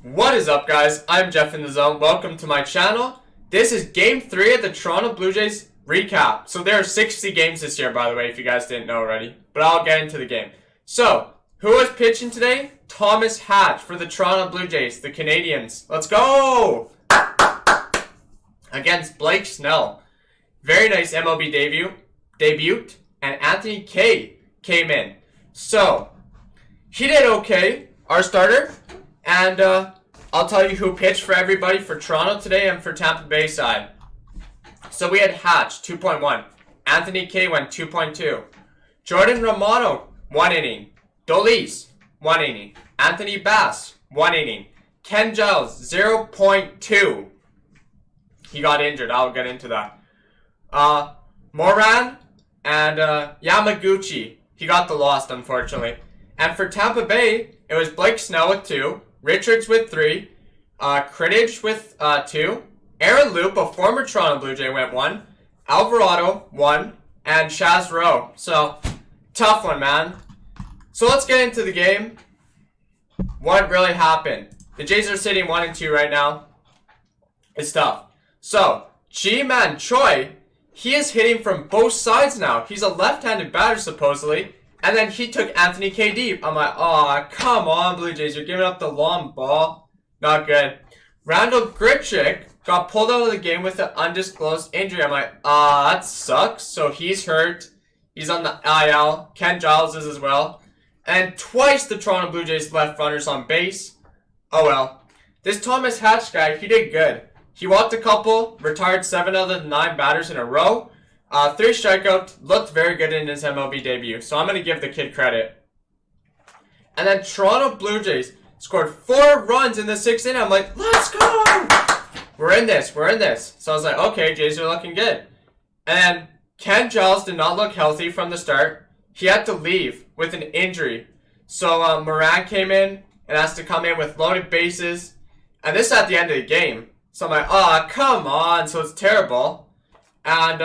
What is up, guys? I'm Jeff in the Zone. Welcome to my channel. This is Game 3 of the Toronto Blue Jays recap. So there are 60 games this year, by the way, if you guys didn't know already. But I'll get into the game. So, who was pitching today? Thomas Hatch for the Toronto Blue Jays, the Canadians. Let's go! Against Blake Snell. Very nice MLB debut. And Anthony Kay came in. So, he did okay, our starter. And I'll tell you who pitched for everybody for Toronto today and for Tampa Bay side. So we had Hatch, 2.1. Anthony Kay went 2.2. Jordan Romano, 1 inning. Dolis, 1 inning. Anthony Bass, 1 inning. Ken Giles, 0.2. He got injured. I'll get into that. Moran and Yamaguchi. He got the loss, unfortunately. And for Tampa Bay, it was Blake Snell with 2. Richards with 3. Crittage with 2. Aaron Loop, a former Toronto Blue Jay, went 1. Alvarado, 1. And Chaz Rowe. So, tough one, man. So, let's get into the game. What really happened? The Jays are sitting 1 and 2 right now. It's tough. So, Ji-Man Choi, he is hitting from both sides now. He's a left-handed batter, supposedly. And then he took Anthony K deep. I'm like, oh, come on, Blue Jays. You're giving up the long ball. Not good. Randall Grichuk got pulled out of the game with an undisclosed injury. I'm like, that sucks. So he's hurt. He's on the IL. Ken Giles is as well. And twice the Toronto Blue Jays left runners on base. Oh well. This Thomas Hatch guy, he did good. He walked a couple, retired 7 out of the 9 batters in a row. 3 strikeouts, looked very good in his MLB debut. So I'm going to give the kid credit. And then Toronto Blue Jays scored 4 runs in the 6th inning. I'm like, let's go! We're in this. So I was like, okay, Jays are looking good. And then Ken Giles did not look healthy from the start. He had to leave with an injury. So Moran came in and has to come in with loaded bases. And this is at the end of the game. So I'm like, come on. So it's terrible. And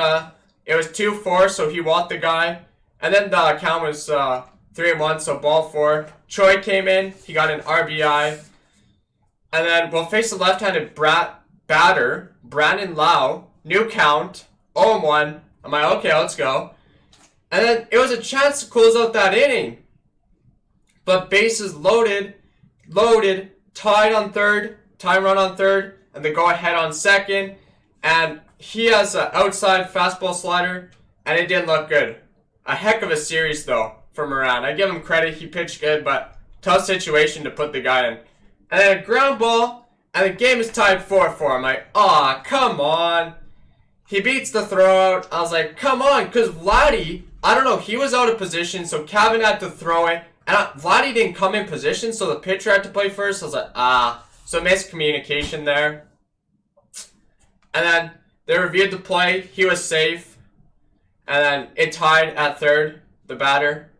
it was 2-4, so he walked the guy. And then the count was 3-1, so ball 4. Choi came in. He got an RBI. And then we'll face the left-handed batter, Brandon Lau. New count, 0-1. I'm like, okay, let's go. And then it was a chance to close out that inning. But bases loaded, tied on third, time run on third, and the go-ahead on second. And he has an outside fastball slider, and it didn't look good. A heck of a series, though, for Moran. I give him credit. He pitched good, but tough situation to put the guy in. And then a ground ball, and the game is tied 4-4. I'm like, come on. He beats the throwout. I was like, come on, because Vladdy, I don't know, he was out of position, so Kevin had to throw it. And Vladdy didn't come in position, so the pitcher had to play first. I was like, so miscommunication there. And then they reviewed the play. He was safe. And then it tied at third, the batter.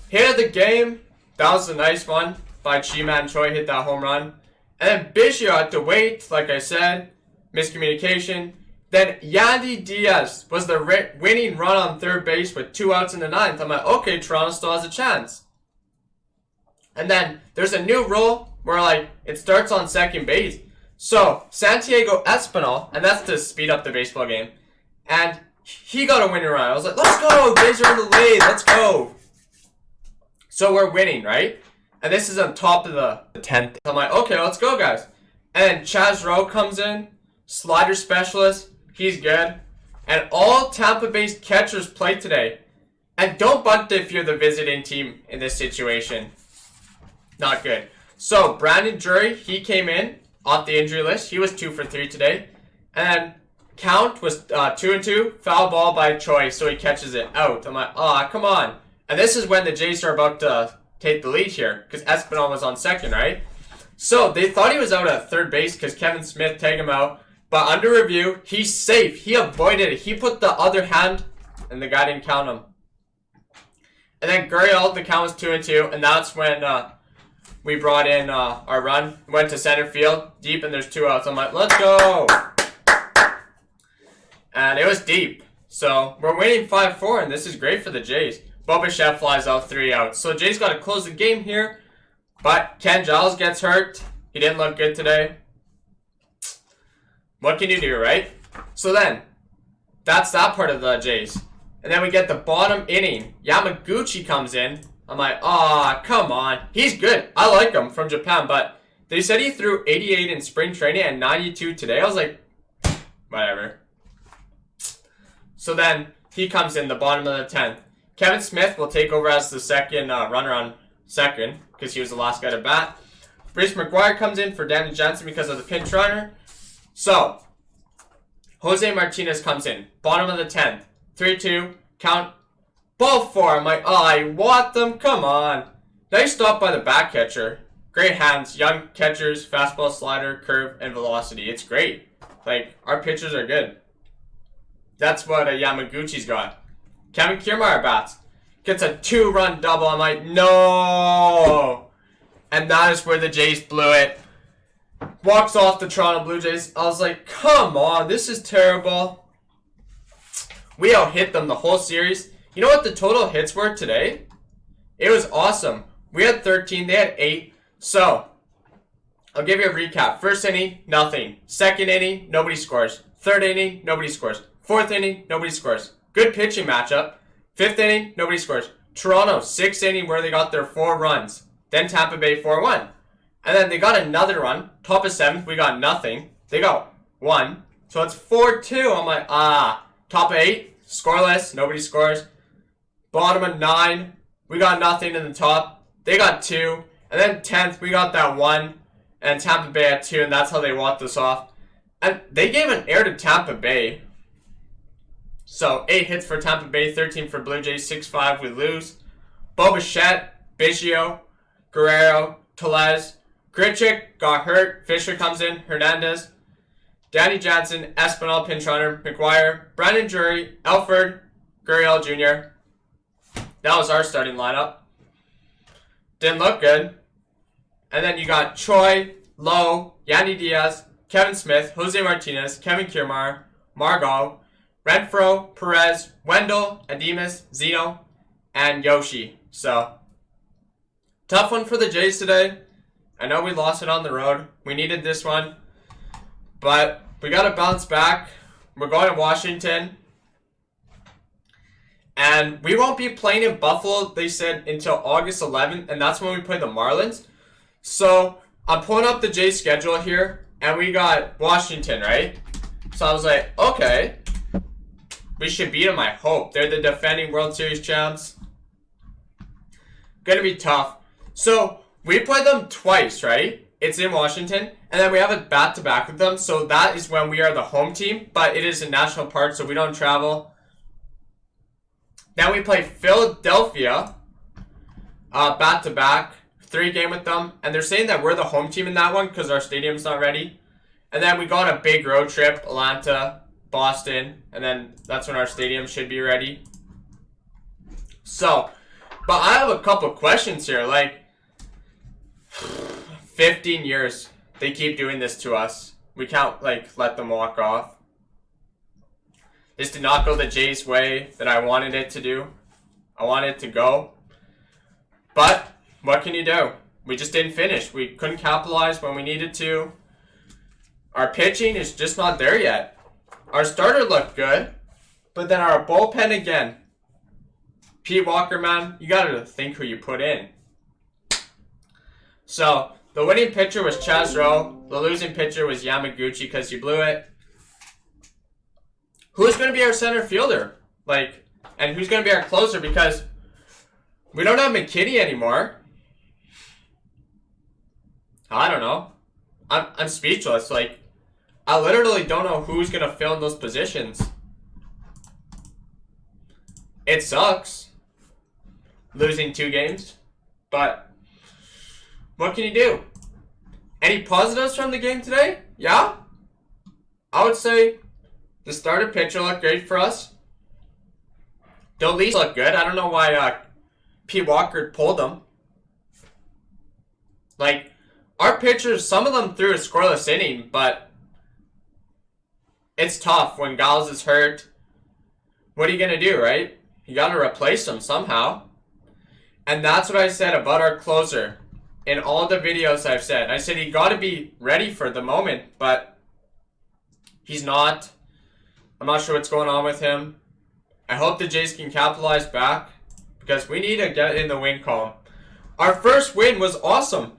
Hit of the game. That was a nice one by Ji-Man Choi. Hit that home run. And then Biggio had to wait, like I said. Miscommunication. Then Yandy Diaz was the winning run on third base with 2 outs in the 9th. I'm like, okay, Toronto still has a chance. And then there's a new rule where it starts on second base. So, Santiago Espinal, and that's to speed up the baseball game, and he got a winning run. I was like, let's go! Jays are in the lead, let's go! So we're winning, right? And this is on top of the 10th. I'm like, okay, let's go, guys. And then Chaz Rowe comes in, slider specialist, he's good. And all Tampa Bay catchers played today. And don't bunt if you're the visiting team in this situation. Not good. So, Brandon Drury, he came in off the injury list. He was 2 for 3 today. And count was 2-2. Foul ball by Choi, so he catches it out. I'm like, come on. And this is when the Jays are about to take the lead here, because Espinal was on second, right? So they thought he was out at third base because Kevin Smith tagged him out. But under review, he's safe. He avoided it. He put the other hand, and the guy didn't count him. And then Gurriel, the count was 2-2, and that's when we brought in our run. Went to center field, deep, and there's 2 outs. I'm like, let's go! And it was deep. So, we're winning 5-4, and this is great for the Jays. Bo Bichette flies out 3 outs. So, Jays got to close the game here. But Ken Giles gets hurt. He didn't look good today. What can you do, right? So then, that's that part of the Jays. And then we get the bottom inning. Yamaguchi comes in. I'm like, come on. He's good. I like him from Japan, but they said he threw 88 in spring training and 92 today. I was like, whatever. So then he comes in the bottom of the 10th. Kevin Smith will take over as the second runner on second because he was the last guy to bat. Reese McGuire comes in for Danny Jansen because of the pinch runner. So, Jose Martinez comes in. Bottom of the 10th. 3-2. Count. Ball 4. I'm like, I want them. Come on. Nice stop by the back catcher. Great hands. Young catchers. Fastball, slider, curve, and velocity. It's great. Like, our pitchers are good. That's what Yamaguchi's got. Kevin Kiermaier bats. Gets a 2-run double. I'm like, no. And that is where the Jays blew it. Walks off the Toronto Blue Jays. I was like, come on. This is terrible. We out-hit them the whole series. You know what the total hits were today? It was awesome. We had 13. They had 8. So, I'll give you a recap. First inning, nothing. Second inning, nobody scores. Third inning, nobody scores. Fourth inning, nobody scores. Good pitching matchup. Fifth inning, nobody scores. Toronto, 6th inning where they got their 4 runs. Then Tampa Bay 4-1. And then they got another run. Top of 7th, we got nothing. They got 1. So it's 4-2. I'm like, Top of 8, scoreless. Nobody scores. Bottom of 9, we got nothing in the top. They got 2. And then 10th, we got that 1. And Tampa Bay at 2. And that's how they walked us off. And they gave an air to Tampa Bay. So 8 hits for Tampa Bay, 13 for Blue Jays, 6-5 we lose. Bo Bichette, Biggio, Guerrero, Tellez, Grichuk got hurt. Fisher comes in, Hernandez, Danny Jansen, Espinal, pinch runner, McGuire, Brandon Drury, Alford, Gurriel Jr. That was our starting lineup. Didn't look good. And then you got Choi, Lowe, Yandy Diaz, Kevin Smith, Jose Martinez, Kevin Kiermaier, Margot, Renfroe, Perez, Wendell, Ademus, Zeno, and Yoshi. So, tough one for the Jays today. I know we lost it on the road. We needed this one. But we got to bounce back. We're going to Washington. And we won't be playing in Buffalo, they said, until August 11th. And that's when we play the Marlins. So, I'm pulling up the Jays schedule here. And we got Washington, right? So I was like, okay. We should beat them, I hope. They're the defending World Series champs. Gonna be tough. So, we play them twice, right? It's in Washington. And then we have a back-to-back with them. So, that is when we are the home team. But it is in National Park, so we don't travel. Then we play Philadelphia. Back-to-back. 3-game with them. And they're saying that we're the home team in that one because our stadium's not ready. And then we go on a big road trip. Atlanta, Boston, and then that's when our stadium should be ready. So, but I have a couple questions here. Like, 15 years, they keep doing this to us. We can't, like, let them walk off. This did not go the Jays' way that I wanted it to do. I wanted it to go. But, what can you do? We just didn't finish. We couldn't capitalize when we needed to. Our pitching is just not there yet. Our starter looked good, but then our bullpen again. Pete Walker, man, you gotta think who you put in. So, the winning pitcher was Chaz Rowe. The losing pitcher was Yamaguchi because you blew it. Who's gonna be our center fielder? Like, and who's gonna be our closer? Because we don't have McKinney anymore. I don't know. I'm speechless. Like, I literally don't know who's going to fill in those positions. It sucks. Losing 2 games. But what can you do? Any positives from the game today? Yeah? I would say the starter pitcher looked great for us. Dolis looked good. I don't know why Pete Walker pulled him. Like, our pitchers, some of them threw a scoreless inning, but it's tough when Giles is hurt. What are you going to do, right? You got to replace him somehow. And that's what I said about our closer. in all the videos I've said. I said he got to be ready for the moment, but he's not. I'm not sure what's going on with him. I hope the Jays can capitalize back because we need to get in the win column. Our first win was awesome.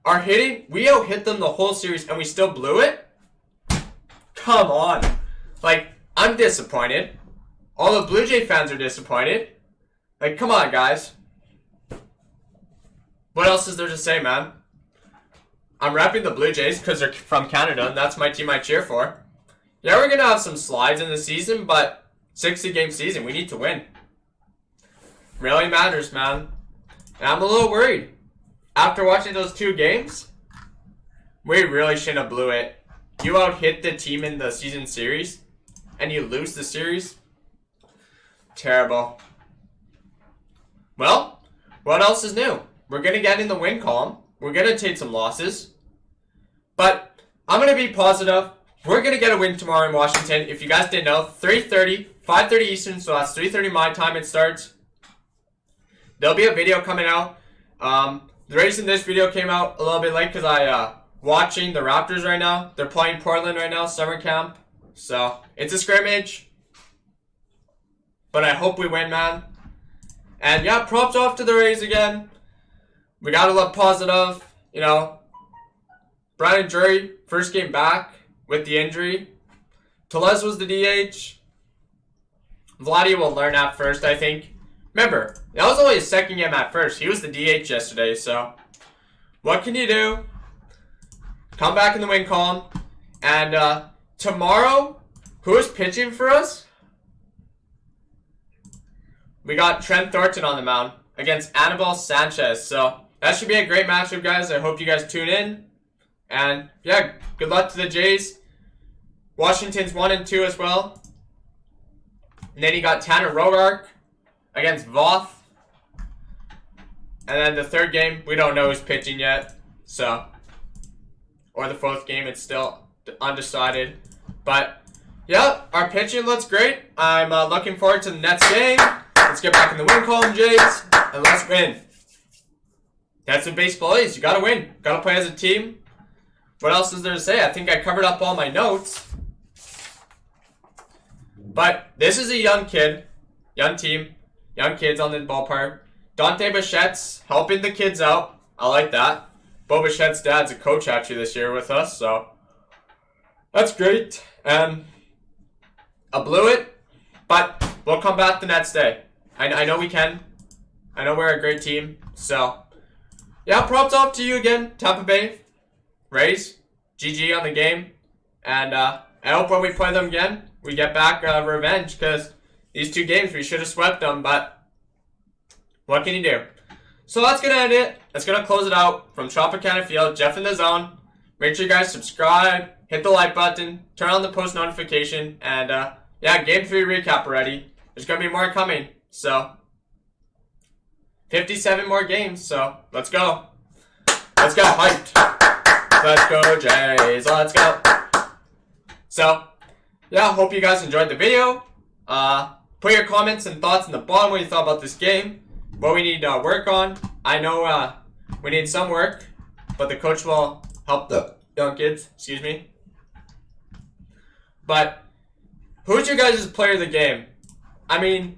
Our hitting, we out-hit them the whole series and we still blew it? Come on. Like, I'm disappointed. All the Blue Jay fans are disappointed. Like, come on, guys. What else is there to say, man? I'm repping the Blue Jays because they're from Canada and that's my team I cheer for. Yeah, we're going to have some slides in the season, but 60-game season, we need to win. Really matters, man. And I'm a little worried. After watching those 2 games, we really shouldn't have blew it. You out-hit the team in the season series, and you lose the series. Terrible. Well, what else is new? We're going to get in the win column. We're going to take some losses. But I'm going to be positive. We're going to get a win tomorrow in Washington. If you guys didn't know, 3:30, 5:30 Eastern, so that's 3:30 my time it starts. There'll be a video coming out. The reason this video came out a little bit late because I watching the Raptors right now. They're playing Portland right now, summer camp. So, it's a scrimmage. But I hope we win, man. And yeah, props off to the Rays again. We gotta look positive. You know, Brandon Drury, first game back with the injury. Tellez was the DH. Vladdy will learn at first, I think. Remember, that was only his second game at first. He was the DH yesterday, so what can you do? Come back in the win column. And tomorrow, who is pitching for us? We got Trent Thornton on the mound against Aníbal Sánchez. So that should be a great matchup, guys. I hope you guys tune in. And yeah, good luck to the Jays. Washington's 1-2 as well. And then you got Tanner Rogark against Voth. And then the third game, we don't know who's pitching yet. So, or the fourth game, it's still undecided. But, yeah, our pitching looks great. I'm looking forward to the next game. Let's get back in the win column, Jays, and let's win. That's what baseball is. You gotta win. Gotta play as a team. What else is there to say? I think I covered up all my notes. But this is a young kid, young team, young kids on the ballpark. Dante Bichette's helping the kids out. I like that. Bo Bichette's dad's a coach actually this year with us, so that's great. And I blew it, but we'll come back the next day. I know we can. I know we're a great team. So, yeah, props off to you again, Tampa Bay Rays. GG on the game. And I hope when we play them again, we get back revenge, because these 2 games, we should have swept them, but what can you do? So that's going to end it. That's going to close it out from Tropicana Field. Jeff in the zone. Make sure you guys subscribe, hit the like button, turn on the post notification, and yeah, Game 3 recap already. There's going to be more coming. So, 57 more games, so let's go. Let's get hyped. Let's go, Jays. Let's go. So, yeah, hope you guys enjoyed the video. Put your comments and thoughts in the bottom what you thought about this game. What we need to work on. I know we need some work, but the coach will help the young kids. Excuse me. But who's your guys' player of the game? I mean,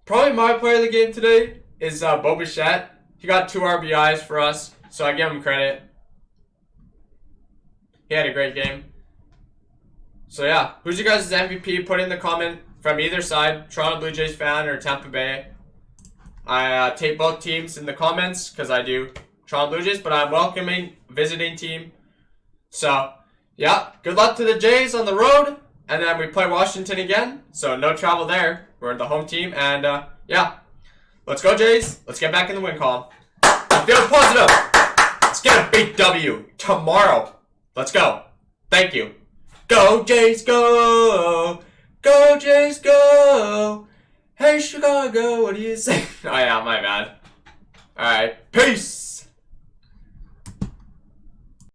probably my player of the game today is Bo Bichette. He got 2 RBIs for us, so I give him credit. He had a great game. So yeah, who's your guys' MVP? Put in the comment from either side, Toronto Blue Jays fan or Tampa Bay. I take both teams in the comments because I do Toronto Blue Jays, but I'm welcoming visiting team. So yeah, good luck to the Jays on the road, and then we play Washington again. So no travel there. We're the home team, and yeah, let's go Jays. Let's get back in the win column. I'm feeling positive. Let's get a big W tomorrow. Let's go. Thank you. Go Jays, go! Go Jays, go! Hey Chicago, what do you say? Oh yeah, my bad. Alright, peace!